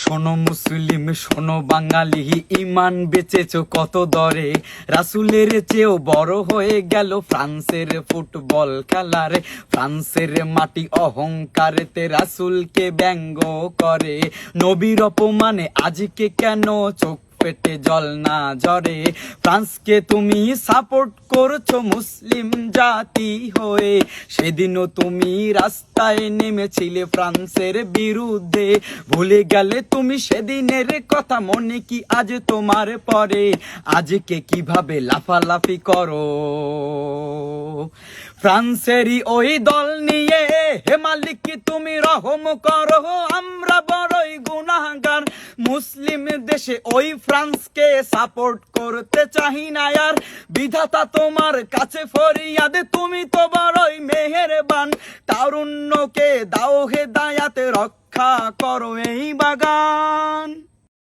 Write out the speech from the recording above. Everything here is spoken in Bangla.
শোনো মুসলিম শোনো বাঙালি, ইমান বেচেছো কত দরে। রাসুলের চেয়েও বড় হয়ে গেল ফ্রান্সের ফুটবল খেলারে। ফ্রান্সের মাটি অহংকারেতে রাসুলকে ব্যঙ্গ করে। নবীর অপমানে আজকে কেন চোখ পেটে জল না ঝরে। ফ্রান্সকে তুমি সাপোর্ট করছো মুসলিম জাতি হয়ে। সেদিনও তুমি রাস্তায় নেমেছিলে ফ্রান্সের বিরুদ্ধে। ভুলে গেলে তুমি সেদিনের কথা, মনে কি আজ তোমার পরে? আজকে কিভাবে লাফালাফি করো ফ্রান্সেরই ওই দল নিয়ে। হে মালিক তুমি রহম করো, আমরা বড়ই গুনাহগার। মুসলিম দেশে ওই ফ্রান্সকে সাপোর্ট করতে চাই না আর। বিধাতা তোমার কাছে ফরিয়াদ, তুমি তো বড়ই মেহেরবান। তারুণ্যকে দাও হেদায়াতে, রক্ষা করো এই বাগান।